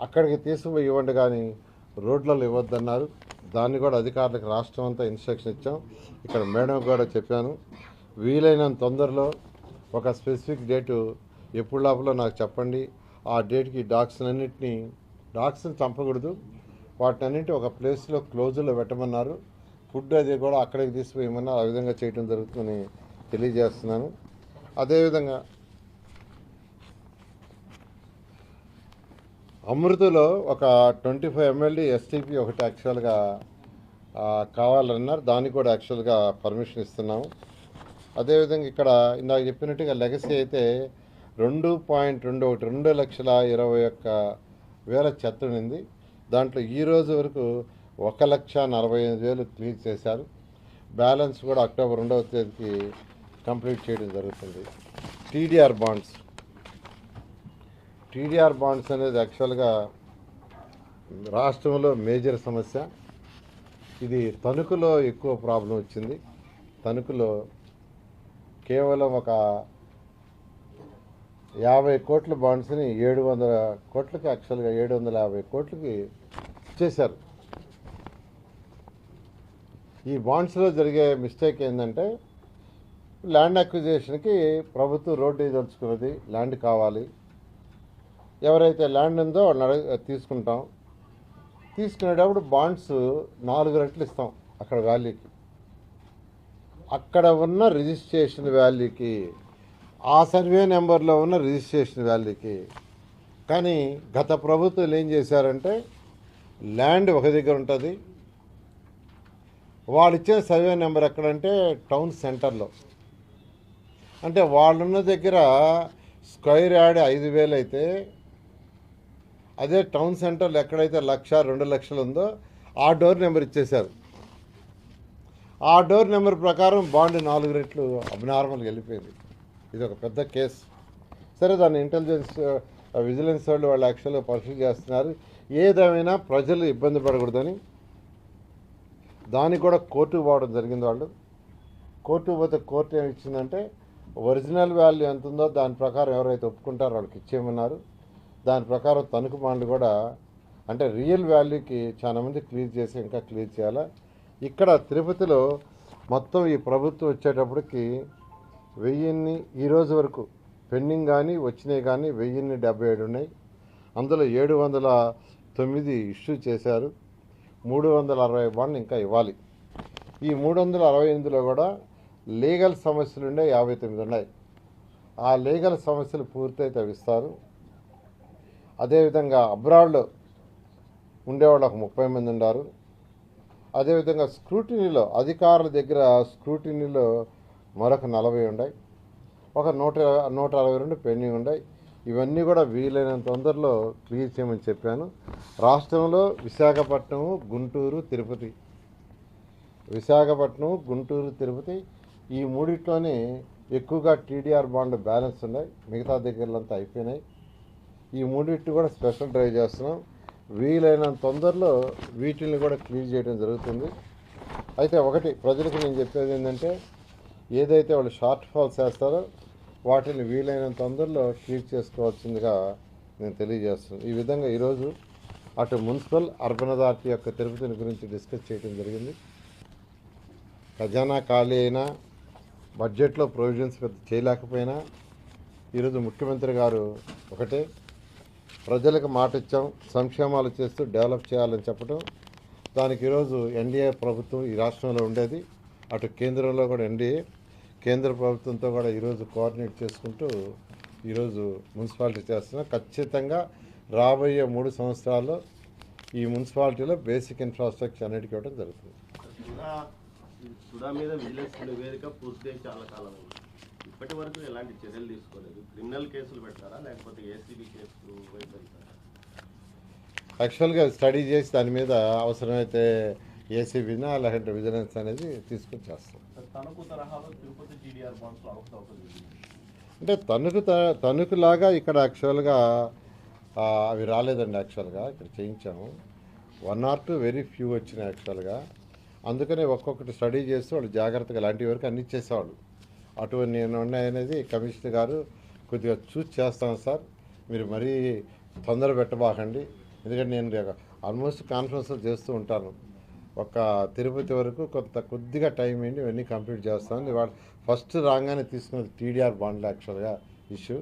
S1: అక్కడికి తీసుకుపోయి ఇవ్వండి, కానీ రోడ్లలో ఇవ్వద్దన్నారు. దాన్ని కూడా అధికారులకు రాష్ట్రం అంతా ఇన్స్ట్రక్షన్ ఇచ్చాం. ఇక్కడ మేడం కూడా చెప్పాను, వీలైనంత తొందరలో ఒక స్పెసిఫిక్ డేటు ఎప్పుడు లోపల నాకు చెప్పండి. ఆ డేట్కి డాగ్స్ని చంపకూడదు, వాటినన్నింటి ఒక ప్లేస్లో క్లోజ్లో పెట్టమన్నారు. ఫుడ్ అది కూడా అక్కడికి తీసుకుపోయమన్నా ఆ విధంగా చేయడం జరుగుతుందని తెలియజేస్తున్నాను. అదేవిధంగా అమృతలో ఒక 25 MLD ఎస్టీపీ ఒకటి యాక్చువల్గా కావాలన్నారు, దానికి కూడా యాక్చువల్గా పర్మిషన్ ఇస్తున్నాము. అదేవిధంగా ఇక్కడ ఇందాక చెప్పినట్టుగా లెగసీ అయితే 2.21 2,20,1 వేల చెత్త ఉండింది. దాంట్లో ఈ రోజు వరకు 1,45,000 క్లీన్ చేశారు. బ్యాలెన్స్ కూడా అక్టోబర్ 2వ తేదీకి కంప్లీట్ చేయడం జరుగుతుంది. టీడీఆర్ బాండ్స్ అనేది యాక్చువల్గా రాష్ట్రంలో మేజర్ సమస్య. ఇది తణుకులో ఎక్కువ ప్రాబ్లం వచ్చింది. తణుకులో కేవలం ఒక 50 కోట్ల బాండ్స్ని 700 కోట్లకి యాక్చువల్గా 750 కోట్లకి చేశారు. ఈ బాండ్స్లో జరిగే మిస్టేక్ ఏంటంటే ల్యాండ్ అక్విజిషన్కి ప్రభుత్వం రోడ్డు వేయదలుచుకున్నది, ల్యాండ్ కావాలి. ఎవరైతే ల్యాండ్ ఉందో వాళ్ళని తీసుకుంటాం. తీసుకునేటప్పుడు బాండ్స్ 4 రెట్లు ఇస్తాం అక్కడ వాల్యూకి, అక్కడ ఉన్న రిజిస్ట్రేషన్ వాల్యూకి, ఆ సర్వే నెంబర్లో ఉన్న రిజిస్ట్రేషన్ వాల్యూకి. కానీ గత ప్రభుత్వాలు ఏం చేశారంటే ల్యాండ్ ఒక దగ్గర ఉంటుంది, వాళ్ళు ఇచ్చే సర్వే నెంబర్ ఎక్కడంటే టౌన్ సెంటర్లో. అంటే వాళ్ళున్న దగ్గర స్క్వేర్ యార్డ్ 5,000 అయితే అదే టౌన్ సెంటర్లో ఎక్కడైతే 1,00,000 2,00,000 ఉందో ఆ డోర్ నెంబర్ ఇచ్చేశారు. ఆ డోర్ నెంబర్ ప్రకారం బాండ్ 4 రెట్లు అబ్నార్మల్గా వెళ్ళిపోయింది. ఇది ఒక పెద్ద కేసు. సరే, దాన్ని విజిలెన్స్ వాళ్ళు యాక్చువల్గా పరిశీలి చేస్తున్నారు. ఏదేమైనా ప్రజలు ఇబ్బంది పడకూడదని దానికి కూడా కోర్టుకు పోవడం జరిగింది. వాళ్ళు కోర్టుకు పోతే కోర్టు ఏమి ఇచ్చిందంటే ఒరిజినల్ వాల్యూ ఎంత ఉందో దాని ప్రకారం ఎవరైతే ఒప్పుకుంటారో వాళ్ళకి ఇచ్చేయమన్నారు. దాని ప్రకారం తణుకు బాండ్లు కూడా అంటే రియల్ వాల్యూకి చాలామంది క్లియర్ చేసి ఇంకా క్లియర్ చేయాలా. ఇక్కడ తిరుపతిలో మొత్తం ఈ ప్రభుత్వం వచ్చేటప్పటికి 1000 ఈ రోజు వరకు పెండింగ్ కానీ వచ్చినాయి కానీ 1077 ఉన్నాయి. అందులో 709 ఇష్యూ చేశారు. 360 బాండ్లు ఇంకా ఇవ్వాలి. ఈ 368లో కూడా లీగల్ సమస్యలు ఉండే 59 ఉన్నాయి. ఆ లీగల్ సమస్యలు పూర్తయితే అవి ఇస్తారు. అదేవిధంగా అబ్రాడ్లో ఉండేవాళ్ళు ఒక 30 మంది ఉన్నారు. అదేవిధంగా స్క్రూటినీలో అధికారుల దగ్గర స్క్రూటినీలో మరొక 40 ఉన్నాయి. ఒక 162 పెండింగ్ ఉన్నాయి. ఇవన్నీ కూడా వీలైనంత తొందరలో క్లియర్ చేయమని చెప్పాను. రాష్ట్రంలో విశాఖపట్నం, గుంటూరు, తిరుపతి ఈ మూడిట్లోనే ఎక్కువగా టీడీఆర్ బాండ్లు బ్యాలెన్స్ ఉన్నాయి. మిగతా దగ్గరలంతా అయిపోయినాయి. ఈ మూడింటిని కూడా స్పెషల్ డ్రైవ్ చేస్తున్నాం. వీలైనంత తొందరలో వీటిని కూడా క్లియర్ చేయడం జరుగుతుంది. అయితే ఒకటి ప్రజలకు నేను చెప్పేది ఏంటంటే ఏదైతే వాళ్ళు షార్ట్ ఫాల్స్ వేస్తారో వాటిని వీలైనంత తొందరలో క్లియర్ చేసుకోవాల్సిందిగా నేను తెలియజేస్తున్నాను. ఈ విధంగా ఈరోజు అటు మున్సిపల్ అర్బన్ అథారిటీ యొక్క తిరుపతిని గురించి డిస్కస్ చేయడం జరిగింది. ఖజానా ఖాళీ అయినా బడ్జెట్లో ప్రొవిజన్స్ చేయలేకపోయినా ఈరోజు ముఖ్యమంత్రి గారు ఒకటే ప్రజలకు మాట ఇచ్చాం, సంక్షేమాలు చేస్తూ డెవలప్ చేయాలని చెప్పడం. దానికి ఈరోజు ఎన్డీఏ ప్రభుత్వం ఈ రాష్ట్రంలో ఉండేది, అటు కేంద్రంలో కూడా ఎన్డీఏ కేంద్ర ప్రభుత్వంతో కూడా ఈరోజు కోఆర్డినేట్ చేసుకుంటూ ఈరోజు మున్సిపాలిటీ చేస్తున్నాం. ఖచ్చితంగా రాబోయే 3 సంవత్సరాల్లో ఈ మున్సిపాలిటీలో బేసిక్ ఇన్ఫ్రాస్ట్రక్చర్ అన్నిటికీ ఇవ్వడం జరుగుతుంది.
S4: సుడా మీద విజిలెన్స్ నివేదిక పూర్తి చాలా కాలం ఇప్పటి వరకు ఎలాంటి చర్యలు తీసుకోలేదు. క్రిమినల్ కేసులు పెట్టారా లేకపోతే ఏసీబీ కేసులు వైపుతారా?
S1: యాక్చువల్గా స్టడీ చేసి దాని మీద అవసరమైతే ఏసీబీనా లేదంటే విజిలెన్స్ అనేది తీసుకొని చేస్తాం.
S4: తణుకు తరహాలో తిరుపతి టీడీఆర్ బాండ్స్లో అవకతవకలు
S1: అంటే తణుకులాగా ఇక్కడ యాక్చువల్గా అవి రాలేదండి. యాక్చువల్గా ఇక్కడ చేయించాము 1 or 2 వెరీ ఫ్యూ వచ్చినాయి యాక్చువల్గా. అందుకనే ఒక్కొక్కటి స్టడీ చేస్తూ వాళ్ళు జాగ్రత్తగా లాంటి వరకు అన్ని ఇచ్చేసేవాళ్ళు. అటువంటి నేను ఉన్నాయనేది కమిషనర్ గారు కొద్దిగా చూసి చేస్తాను సార్, మీరు మరీ తొందర పెట్టబాకండి. ఎందుకంటే నేను ఆల్మోస్ట్ కాన్ఫరెన్స్లో చేస్తూ ఉంటాను. ఒక తిరుపతి వరకు కొద్దిగా టైం ఏంటి ఇవన్నీ కంప్లీట్ చేస్తాను. వాళ్ళు ఫస్ట్ రాగానే తీసుకున్నది టీడీఆర్ బాండ్లు యాక్చువల్గా ఇష్యూ,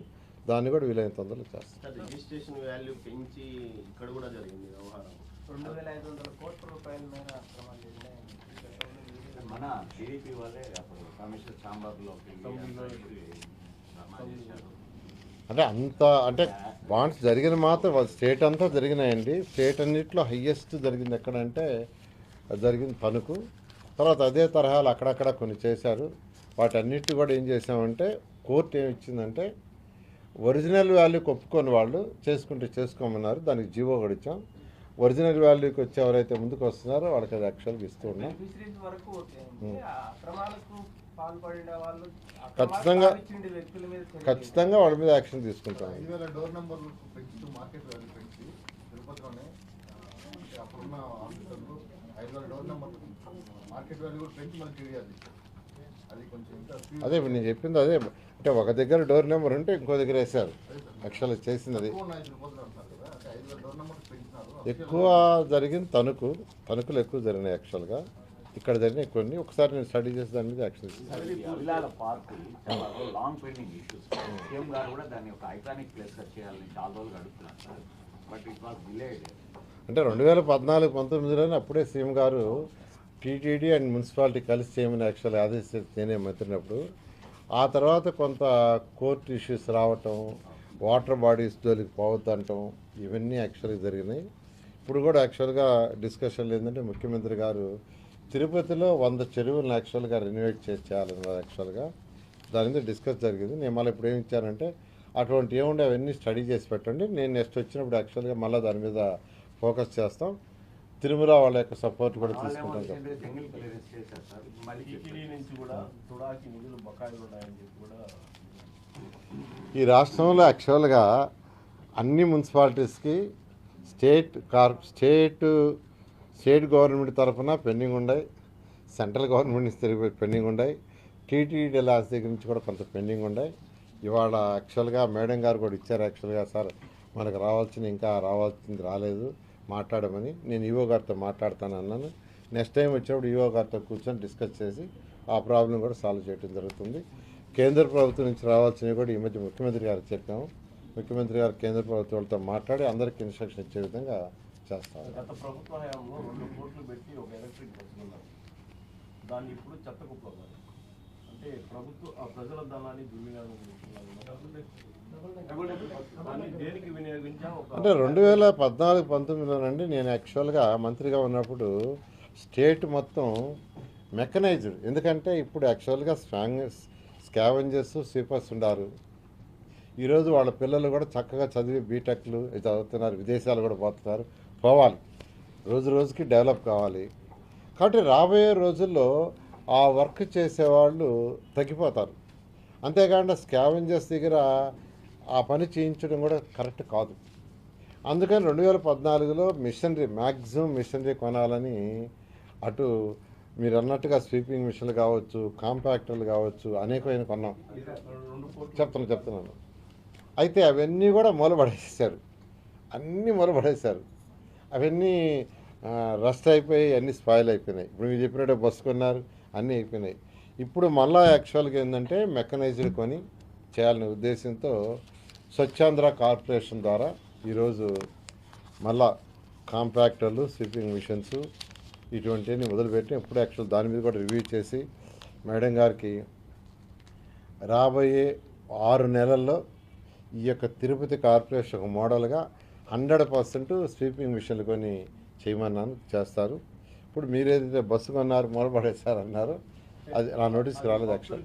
S1: దాన్ని కూడా వీలైన తొందరలో చేస్తాను.
S4: రిజిస్ట్రేషన్ వాల్యూ పెంచి ఇక్కడ కూడా జరిగింది వ్యవహారం.
S2: 2,500 కోట్ల రూపాయల మేర అక్రమాలు జరిగాయి.
S5: మన టీడీపీ వాళ్ళే అప్పుడు కమిషనర్ ఛాంబర్లో
S1: అంటే బాండ్స్ జరిగిన మాత్రం స్టేట్ అంతా జరిగినాయండి. స్టేట్ అన్నింటిలో హయ్యెస్ట్ జరిగింది ఎక్కడంటే జరిగింది తణుకు. తర్వాత అదే తరహాలు అక్కడక్కడ కొన్ని చేశారు. వాటన్నిటి కూడా ఏం చేసామంటే కోర్టు ఏమి ఇచ్చిందంటే ఒరిజినల్ వాల్యూకి ఒప్పుకొని వాళ్ళు చేసుకుంటే చేసుకోమన్నారు, దానికి జీవో కూడా ఇచ్చాం. ఒరిజినల్ వాల్యూకి వచ్చి ఎవరైతే ముందుకు వస్తున్నారో వాళ్ళకి అది యాక్చువల్గా ఇస్తూ ఉన్నాం.
S2: బెనిఫిషరీస్ వరకు ఓకే ఉంది. ఆ అక్రమాలకు పాల్పడిన వాళ్ళు
S1: ఖచ్చితంగా
S2: ఇచ్చిండే వ్యక్తుల మీద చర్యలు
S1: ఖచ్చితంగా వాళ్ళ మీద యాక్షన్ తీసుకుంటాం.
S6: 5,000 డోర్ నెంబర్లు పెంచుతూ మార్కెట్ వాల్యూ పెంచి తిరుపతిలోనే అంటే అప్పుడున్న ఆఫీసర్లు 5,000 డోర్ నెంబర్లు మార్కెట్ వాల్యూ కూడా పెంచి మనకి తెలియాలి. అది కొంచెం ఇంకా
S1: అదే ఇప్పుడు నేను చెప్పింది అదే. అంటే ఒక దగ్గర డోర్ నెంబర్ ఉంటే ఇంకో దగ్గర వేశారు. యాక్చువల్గా చేసింది అది.
S6: ఎక్కువ ఉన్నాయి తిరుపతిలో అంటున్నారు కదా, అంటే 5,000 డోర్ నెంబర్లు పెంచినారు.
S1: ఎక్కువ జరిగింది తణుకులు ఎక్కువ జరిగినాయి. యాక్చువల్గా ఇక్కడ జరిగినాయి కొన్ని. ఒకసారి నేను స్టడీ చేసి దాని మీద యాక్షన్ ఇస్తాను.
S5: అవిలాల పార్క్ చాలా లాంగ్ పెండింగ్ ఇష్యూస్. సీఎం గారు కూడా దాన్ని ఒక ఐకానిక్ ప్లేస్గా చేయాలని చాలా రోజులు అడుగుతున్నారు sir, but it was delayed.
S1: అంటే 2014-19లోనే అప్పుడే సీఎం గారు టీటీడీ అండ్ మున్సిపాలిటీ కలిసి చేయమని యాక్చువల్గా ఆదేశించి నేనే మంత్రినప్పుడు. ఆ తర్వాత కొంత కోర్టు ఇష్యూస్ రావటం, వాటర్ బాడీస్ జోలికి పోవద్దంటాం, ఇవన్నీ యాక్చువల్గా జరిగినాయి. ఇప్పుడు కూడా యాక్చువల్గా డిస్కషన్లు ఏంటంటే ముఖ్యమంత్రి గారు తిరుపతిలో 100 చెరువులను యాక్చువల్గా రెన్యువేట్ చేయాలన్నారు. యాక్చువల్గా దాని మీద డిస్కస్ జరిగింది. నేను మళ్ళీ ఇప్పుడు ఏమి ఇచ్చానంటే అటువంటి ఏముండే అవన్నీ స్టడీ చేసి పెట్టండి, నేను నెక్స్ట్ వచ్చినప్పుడు యాక్చువల్గా మళ్ళీ దాని మీద ఫోకస్ చేస్తాం. తిరుమల వాళ్ళ యొక్క సపోర్ట్ కూడా తీసుకుంటాం.
S5: సింగిల్ క్లియరెన్స్ చేశారు సార్, మళ్ళీ
S2: టీటీడీ నుంచి కూడా తుడాకి నిధులు బకాయిలు ఉన్నాయని చెప్పి కూడా
S1: ఈ రాష్ట్రంలో యాక్చువల్గా అన్ని మున్సిపాలిటీస్కి స్టేట్ గవర్నమెంట్ తరఫున పెండింగ్ ఉన్నాయి, సెంట్రల్ గవర్నమెంట్ నుంచి తిరిగి పెండింగ్ ఉన్నాయి, టీటీడీ లాస్ దగ్గర నుంచి కూడా కొంత పెండింగ్ ఉన్నాయి. ఇవాళ యాక్చువల్గా మేడం గారు కూడా ఇచ్చారు. యాక్చువల్గా సార్ మనకు ఇంకా రావాల్సింది రాలేదు మాట్లాడమని. నేను ఈవో గారితో మాట్లాడతాను అన్నాను. నెక్స్ట్ టైం వచ్చినప్పుడు ఈవో గారితో కూర్చొని డిస్కస్ చేసి ఆ ప్రాబ్లం కూడా సాల్వ్ చేయడం జరుగుతుంది. కేంద్ర ప్రభుత్వం నుంచి రావాల్సినవి కూడా ఈ మధ్య ముఖ్యమంత్రి గారికి చెప్పాము. ముఖ్యమంత్రి గారు కేంద్ర ప్రభుత్వాలతో మాట్లాడి అందరికీ ఇన్స్ట్రక్షన్ ఇచ్చే విధంగా చేస్తారు.
S2: గత ప్రభుత్వ హయాంలో 2 కోట్లు పెట్టి ఒక ఎలక్ట్రిక్ బస్సు ఉన్నారు. దాన్ని ఇప్పుడు చెత్త కుప్పలు. అంటే ప్రజల ధనాన్ని దుర్వినియోగం దాన్ని దేనికి వినియోగించా
S1: అంటే 2014-19లోనండి నేను యాక్చువల్గా మంత్రిగా ఉన్నప్పుడు స్టేట్ మొత్తం మెకనైజ్డ్. ఎందుకంటే ఇప్పుడు యాక్చువల్గా స్కావెంజర్స్ స్వీపర్స్ ఉన్నారు. ఈరోజు వాళ్ళ పిల్లలు కూడా చక్కగా చదివి బీటెక్లు చదువుతున్నారు, విదేశాలు కూడా పోవాలి, రోజు రోజుకి డెవలప్ కావాలి. కాబట్టి రాబోయే రోజుల్లో ఆ వర్క్ చేసేవాళ్ళు తగ్గిపోతారు. అంతేకాకుండా స్కావెంజర్స్ దగ్గర ఆ పని చేయించడం కూడా కరెక్ట్ కాదు. అందుకని 2014లో మ్యాక్సిమం మిషనరీ కొనాలని అటు మీరు అన్నట్టుగా స్వీపింగ్ మిషన్లు కావచ్చు, కాంపాక్టర్లు కావచ్చు, అనేకమైన కొన్నాం. చెప్తున్నాను. అయితే అవన్నీ కూడా మూలపడేసారు, అన్నీ మూలపడేశారు. అవన్నీ రస్ట్ అయిపోయి అన్నీ స్పాయిల్ అయిపోయినాయి. ఇప్పుడు మీరు చెప్పినట్టు బస్సు కొన్నారు, అన్నీ అయిపోయినాయి. ఇప్పుడు మళ్ళీ యాక్చువల్గా ఏంటంటే మెకనైజ్డ్ కొని చేయాలనే ఉద్దేశంతో స్వచ్ఛాంధ్ర కార్పొరేషన్ ద్వారా ఈరోజు మళ్ళా కాంపాక్టర్లు, స్వీపింగ్ మిషన్స్ ఇటువంటివన్నీ మొదలుపెట్టి ఇప్పుడు యాక్చువల్ దాని మీద కూడా రివ్యూ చేసి మేడం గారికి రాబోయే 6 నెలల్లో ఈ యొక్క తిరుపతి కార్పొరేషన్ ఒక మోడల్గా 100% స్వీపింగ్ మిషన్లు కొని చేయమన్నాను, చేస్తారు. ఇప్పుడు మీరు ఏదైతే బస్సు కొన్నారు మూలపడేశారు అన్నారు, అది నా నోటీస్కి రాలేదు. యాక్చువల్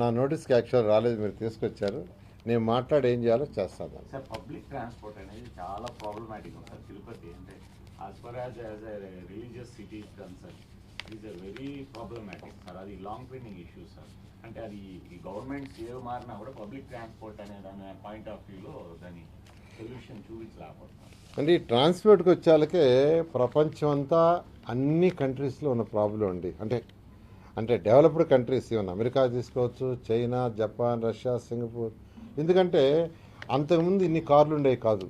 S1: నా నోటీస్కి యాక్చువల్ రాలేదు, మీరు తీసుకొచ్చారు. నేను మాట్లాడి ఏం చేయాలో చేస్తాను.
S5: సార్ పబ్లిక్ ట్రాన్స్పోర్ట్ అనేది చాలా ప్రాబ్లమాటిక్ ఉంది సార్ తిరుపతి. అంటే as for as a religious city concern is a very problematic sir. అది లాంగ్ పెండింగ్ ఇష్యూ సార్. అంటే అది ఈ గవర్నమెంట్స్ ఏవి మారినా కూడా పబ్లిక్ ట్రాన్స్పోర్ట్ అనే దాని పాయింట్ ఆఫ్ వ్యూలో దాని సొల్యూషన్ చూపించలేకపోతున్నాం.
S1: అంటే ఈ ట్రాన్స్పోర్ట్కి వచ్చేళ్ళకే ప్రపంచం అంతా అన్ని కంట్రీస్లో ఉన్న ప్రాబ్లం అండి. అంటే డెవలప్డ్ కంట్రీస్ ఏమన్నా అమెరికా తీసుకోవచ్చు, చైనా, జపాన్, రష్యా, సింగపూర్. ఎందుకంటే అంతకుముందు ఇన్ని కార్లు ఉండేవి కాదు.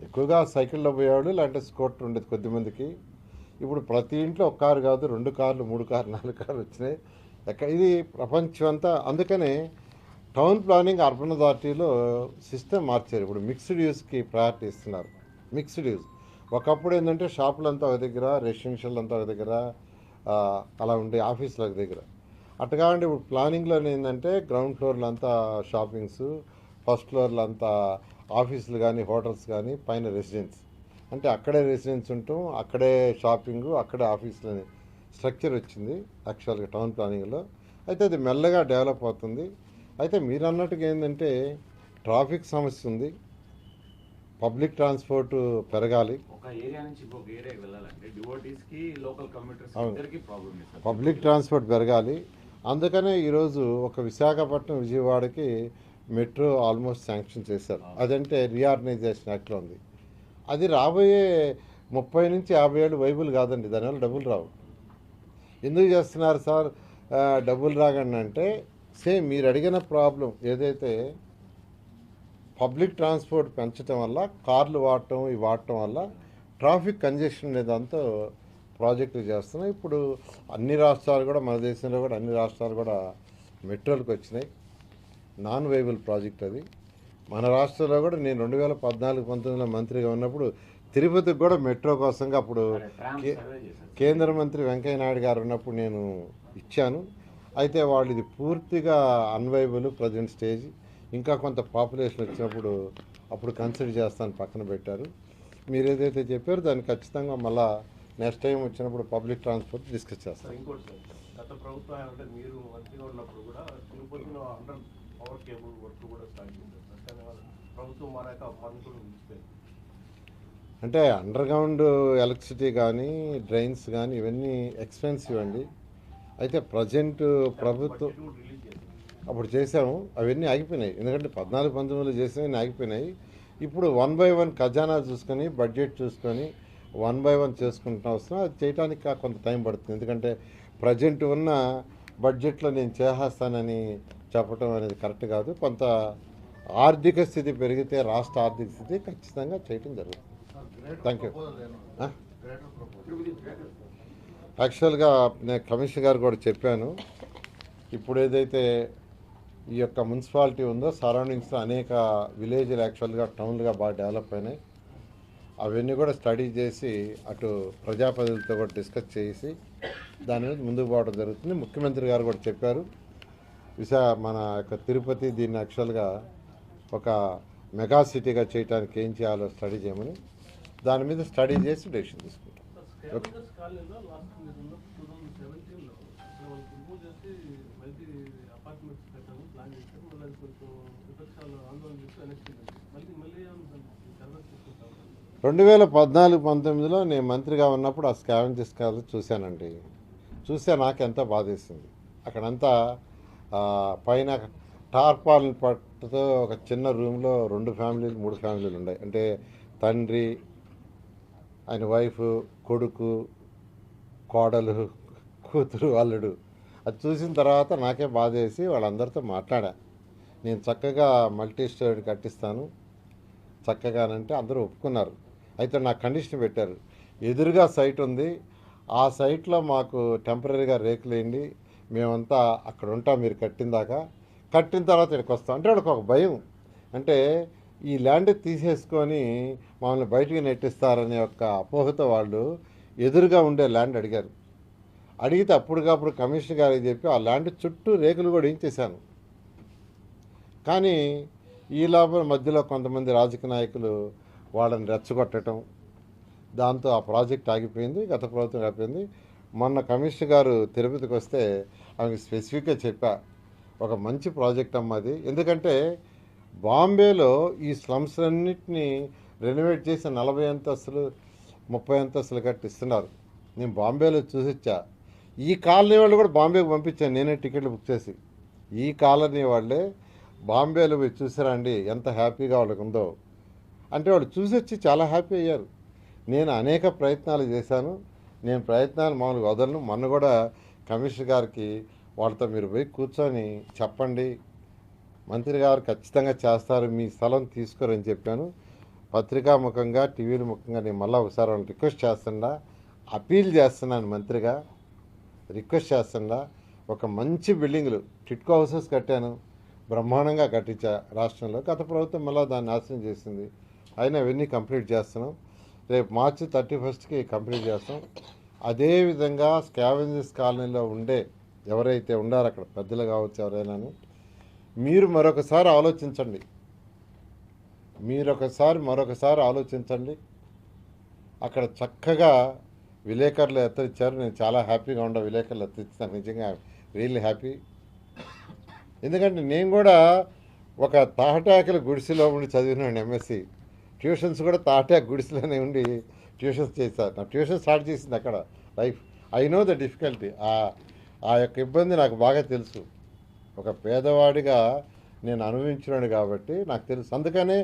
S1: ఎక్కువగా సైకిల్లో పోయేవాళ్ళు, లేదంటే స్కూటర్ ఉండేది కొద్దిమందికి. ఇప్పుడు ప్రతి ఇంట్లో 1 కారు కాదు, 2 కార్లు, 3 కార్లు, 4 కార్లు వచ్చినాయి. ఇది ప్రపంచం అంతా. అందుకనే టౌన్ ప్లానింగ్, అర్బన్ అథారిటీలో సిస్టమ్ మార్చారు. ఇప్పుడు మిక్స్డ్ యూస్కి ప్రయారిటీ ఇస్తున్నారు. Mixed use. ఒకప్పుడు ఏంటంటే షాపులంతా ఒక దగ్గర, రెసిడెన్షియల్ అంతా ఒక దగ్గర, అలా ఉండే ఆఫీసులు ఒక దగ్గర. అట్లా కావండి ఇప్పుడు ప్లానింగ్లో ఏంటంటే గ్రౌండ్ ఫ్లోర్లో అంతా షాపింగ్స్, ఫస్ట్ ఫ్లోర్లో అంతా ఆఫీసులు కానీ, హోటల్స్ కానీ, పైన రెసిడెన్స్. అంటే అక్కడే రెసిడెన్స్ ఉంటాం, అక్కడే షాపింగు, అక్కడే ఆఫీసులు అనే స్ట్రక్చర్ వచ్చింది యాక్చువల్గా టౌన్ ప్లానింగ్లో. అయితే అది మెల్లగా డెవలప్ అవుతుంది. అయితే మీరు అన్నట్టుగా ఏంటంటే ట్రాఫిక్ సమస్య ఉంది, పబ్లిక్ ట్రాన్స్పోర్ట్ పెరగాలి,
S5: ఒక ఏరియా నుంచి ఇంకొక ఏరియాకి వెళ్ళాలంటే డివోటీస్కి లోకల్ కమ్యూనిటర్స్
S1: అవును.
S5: ఇద్దరికి ప్రాబ్లమ్ సార్.
S1: పబ్లిక్ ట్రాన్స్పోర్ట్ పెరగాలి. అందుకనే ఈరోజు ఒక విశాఖపట్నం విజయవాడకి మెట్రో ఆల్మోస్ట్ శాంక్షన్ చేశారు. అదంటే రీఆర్గనైజేషన్ యాక్ట్లో ఉంది. అది రాబోయే 30 నుంచి 50 ఏళ్ళు వైబుల్ కాదండి, దానివల్ల డబ్బులు రావు. ఎందుకు చేస్తున్నారు సార్ డబ్బులు రాగండి అంటే, సేమ్ మీరు అడిగిన ప్రాబ్లం ఏదైతే పబ్లిక్ ట్రాన్స్పోర్ట్ పెంచడం వల్ల కార్లు వాడటం ఇవి వాడటం వల్ల ట్రాఫిక్ కంజెషన్ అనేదంతా ప్రాజెక్టులు చేస్తున్నాయి. ఇప్పుడు అన్ని రాష్ట్రాలు కూడా, మన దేశంలో కూడా అన్ని రాష్ట్రాలు కూడా మెట్రోలకు వచ్చినాయి. నాన్ వైబుల్ ప్రాజెక్ట్ అది. మన రాష్ట్రంలో కూడా నేను 2014-19లో మంత్రిగా ఉన్నప్పుడు తిరుపతికి కూడా మెట్రో కోసంగా అప్పుడు కేంద్ర మంత్రి వెంకయ్య నాయుడు గారు ఉన్నప్పుడు నేను ఇచ్చాను. అయితే వాళ్ళు ఇది పూర్తిగా అన్వైబుల్ ప్రజెంట్ స్టేజ్, ఇంకా కొంత పాపులేషన్ వచ్చినప్పుడు అప్పుడు కన్సిడర్ చేస్తాను పక్కన పెట్టారు. మీరు ఏదైతే చెప్పారో దాన్ని ఖచ్చితంగా మళ్ళీ నెక్స్ట్ టైం వచ్చినప్పుడు పబ్లిక్ ట్రాన్స్పోర్ట్ డిస్కస్ చేస్తాం.
S2: ఇంకోటి సార్, గత ప్రభుత్వం అంటే మీరు మంత్రిగా ఉన్నప్పుడు కూడా తిరుపతిలో అండర్ పవర్ కేబుల్ వర్క్ కూడా స్టార్ట్ చేశారు సార్. కానీ ప్రభుత్వం మారాక ఆ పని కూడా నిలిచిపోయింది.
S1: అంటే అండర్ గ్రౌండ్ ఎలక్ట్రిసిటీ కానీ డ్రైన్స్ కానీ ఇవన్నీ ఎక్స్పెన్సివ్ అండి. అయితే ప్రజెంట్ ప్రభుత్వం
S2: బడ్జెట్ కూడా రిలీజ్ చేశారు.
S1: అప్పుడు చేసాము, అవన్నీ ఆగిపోయినాయి. ఎందుకంటే 14-19లో చేసినవి ఆగిపోయినాయి. ఇప్పుడు 1 by 1 ఖజానా చూసుకొని బడ్జెట్ చూసుకొని 1 by 1 చేసుకుంటున్నా వస్తున్నాం. అది చేయడానికి కొంత టైం పడుతుంది. ఎందుకంటే ప్రజెంట్ ఉన్న బడ్జెట్లో నేను చేసేస్తానని చెప్పడం అనేది కరెక్ట్ కాదు. కొంత ఆర్థిక స్థితి పెరిగితే రాష్ట్ర ఆర్థిక స్థితి ఖచ్చితంగా చేయటం జరుగుతుంది. Thank you. యాక్చువల్గా నేను కమిషనర్ గారు కూడా చెప్పాను, ఇప్పుడు ఏదైతే ఈ యొక్క మున్సిపాలిటీ ఉందో సరౌండింగ్స్లో అనేక విలేజ్లు యాక్చువల్గా టౌన్లుగా బాగా డెవలప్ అయినాయి. అవన్నీ కూడా స్టడీ చేసి అటు ప్రజాప్రతినిధులతో కూడా డిస్కస్ చేసి దాని మీద ముందుకు పోవడం జరుగుతుంది. ముఖ్యమంత్రి గారు కూడా చెప్పారు, మన యొక్క తిరుపతి దీన్ని యాక్చువల్గా ఒక మెగా సిటీగా చేయడానికి ఏం చేయాలో స్టడీ చేయమని, దాని మీద స్టడీ చేసి డెసిషన్ తీసుకుంటాం.
S7: స్కావెంజర్స్ కాలనీలో లాస్ట్ మీరు ఉన్నప్పుడు 2017లో అసలు వాళ్ళు రిమూవ్ చేసి మళ్ళీ అపార్ట్మెంట్స్ పెట్టాము ప్లాన్ చేశారు. మళ్ళీ అది కొంచెం విపక్షాలు ఆందోళన చేసి వెనక్కి మళ్ళీ చర్యలు తీసుకుంటాము.
S1: 2014-19లో నేను మంత్రిగా ఉన్నప్పుడు ఆ స్కావెంజర్స్ కాలనీ చూశానండి. నాకు ఎంతో బాధేసింది. అక్కడంతా పైన టార్పాలిన్ పట్టుతో ఒక చిన్న రూమ్లో 2 ఫ్యామిలీలు 3 ఫ్యామిలీలు ఉన్నాయి. అంటే తండ్రి, ఆయన వైఫ్, కొడుకు, కోడలు, కూతురు, అల్లుడు. అది చూసిన తర్వాత నాకే బాధ వేసి వాళ్ళందరితో మాట్లాడా. నేను చక్కగా మల్టీ స్టోరీ కట్టిస్తాను చక్కగానంటే అందరూ ఒప్పుకున్నారు. అయితే నాకు కండిషన్ పెట్టారు, ఎదురుగా సైట్ ఉంది, ఆ సైట్లో మాకు టెంపరీగా రేకులు వేయండి, మేమంతా అక్కడ ఉంటాం మీరు కట్టిన తర్వాత ఇక్కడికి వస్తాం. అంటే వాళ్ళకి ఒక భయం, అంటే ఈ ల్యాండ్ తీసేసుకొని మమ్మల్ని బయటికి నెట్టిస్తారనే ఒక అపోహతో వాళ్ళు ఎదురుగా ఉండే ల్యాండ్ అడిగారు. అడిగితే అప్పటికప్పుడు కమిషనర్ గారికి చెప్పి ఆ ల్యాండ్ చుట్టూ రేకులు కూడా వేయించేశాను. కానీ ఈ లోపల మధ్యలో కొంతమంది రాజకీయ నాయకులు వాళ్ళని రెచ్చగొట్టడం, దాంతో ఆ ప్రాజెక్ట్ ఆగిపోయింది. గత ప్రభుత్వం ఆగిపోయింది. మొన్న కమిషనర్ గారు తిరుపతికి వస్తే ఆమెకు స్పెసిఫిక్గా చెప్పా, ఒక మంచి ప్రాజెక్ట్ అమ్మది. ఎందుకంటే బాంబేలో ఈ స్లమ్స్ అన్నింటినీ రెనోవేట్ చేసి 40 అంతస్తులు 30 అంతస్తులు కట్టిస్తున్నారు. నేను బాంబేలో చూసొచ్చా. ఈ కాలనీ వాళ్ళు కూడా బాంబేకి పంపించాను, నేనే టికెట్లు బుక్ చేసి. ఈ కాలనీ వాళ్ళే బాంబేలో పోయి చూసారా అండి ఎంత హ్యాపీగా వాళ్ళకు ఉందో. అంటే వాళ్ళు చూసొచ్చి చాలా హ్యాపీ అయ్యారు. నేను అనేక ప్రయత్నాలు చేశాను, నేను ప్రయత్నాలు మామూలుగా వదలను. మొన్న కూడా కమిషనర్ గారికి వాళ్ళతో మీరు పోయి కూర్చొని చెప్పండి, మంత్రి గారు ఖచ్చితంగా చేస్తారు, మీ స్థలం తీసుకోరని చెప్పాను. పత్రికాముఖంగా టీవీల ముఖంగా నేను మళ్ళీ ఒకసారి వాళ్ళని రిక్వెస్ట్ చేస్తున్నా, అపీల్ చేస్తున్నాను, మంత్రిగా రిక్వెస్ట్ చేస్తున్నా. ఒక మంచి బిల్డింగ్లు టిట్కో హౌసెస్ కట్టాను, బ్రహ్మాండంగా కట్టించా రాష్ట్రంలో. గత ప్రభుత్వం మళ్ళీ దాన్ని నాశనం చేసింది. అయినా అవన్నీ కంప్లీట్ చేస్తున్నాం. రేపు మార్చి 31కి కంప్లీట్ చేస్తాం. అదేవిధంగా స్కావెంజర్స్ కాలనీలో ఉండే ఎవరైతే ఉండారో అక్కడ పెద్దలు కావచ్చు ఎవరైనాను, మీరు మరొకసారి ఆలోచించండి. అక్కడ చక్కగా విలేకరులు ఎత్తరిచ్చారు. నేను చాలా హ్యాపీగా ఉండే విలేకరులు ఎత్తరిచ్చాను. నిజంగా రియల్లీ హ్యాపీ. ఎందుకంటే నేను కూడా ఒక తాటాకుల గుడిసెలో ఉండి చదివినాను ఎంఎస్సి. ట్యూషన్స్ కూడా తాటాకు గుడిసెలోనే ఉండి ట్యూషన్స్ చేశాను. నా ట్యూషన్ స్టార్ట్ చేసింది అక్కడ life. I know the difficulty. ఆ యొక్క ఇబ్బంది నాకు బాగా తెలుసు. ఒక పేదవాడిగా నేను అనుభవించినాడు కాబట్టి నాకు తెలుసు. అందుకనే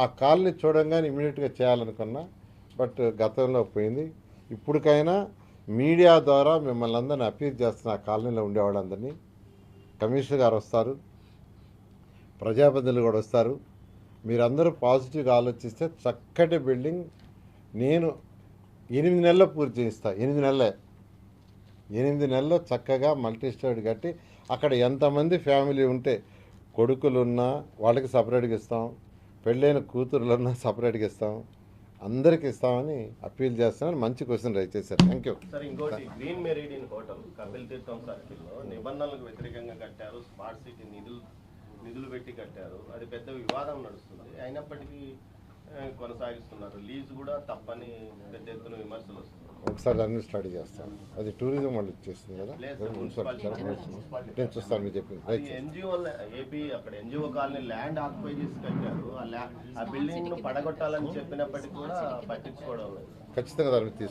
S1: ఆ కాల్ని చూడంగానే ఇమీడియట్గా చేయాలనుకున్నా. బట్ గతంలో పోయింది. ఇప్పటికైనా మీడియా ద్వారా మిమ్మల్ని అందరినీ అపీల్ చేస్తున్న ఆ కాలనీలో ఉండేవాళ్ళందరినీ. కమిషనర్ గారు వస్తారు, ప్రజాప్రతినిధులు కూడా వస్తారు. మీరందరూ పాజిటివ్గా ఆలోచిస్తే చక్కటి బిల్డింగ్ నేను 8 నెలల్లో పూర్తి చేయిస్తా. 8 నెలలే. 8 నెలల్లో చక్కగా మల్టీ స్టోరీ కట్టి అక్కడ ఎంతమంది ఫ్యామిలీ ఉంటే కొడుకులున్నా వాళ్ళకి సపరేట్గా ఇస్తాం, పెళ్ళైన కూతురులున్నా సపరేట్గా ఇస్తాం, అందరికి ఇస్తామని అప్పీల్ చేస్తున్నాను. మంచి క్వశ్చన్ రైజ్ చేశారు. Thank you.
S4: సార్ ఇంకోటి గ్రీన్ మెరీడియన్ హోటల్ కపిల్ తీర్థం సర్కిల్లో నిబంధనలకు వ్యతిరేకంగా కట్టారు. స్మార్ట్ సిటీ నిధులు పెట్టి కట్టారు. అది పెద్ద వివాదం నడుస్తుంది. అయినప్పటికీ కొనసాగిస్తున్నారు. లీజ్ కూడా తప్పని పెద్ద ఎత్తున విమర్శలు వస్తున్నాయి.
S1: ఒకసారి దాన్ని స్టడీ చేస్తాను. అది టూరిజం వాళ్ళు చేస్తుంది కదా. నేను చూస్తాను మీరు చెప్పింది.
S4: ఎన్జిఓ ఏపీ అక్కడ ఎన్జిఓ కాలనీ ల్యాండ్ ఆక్యుపై చేసి కట్టారు. ఆ బిల్డింగ్ ను పడగొట్టాలని చెప్పినప్పటికీ కూడా పట్టించుకోవడం లేదు.
S1: ఖచ్చితంగా దాన్ని తీసుకు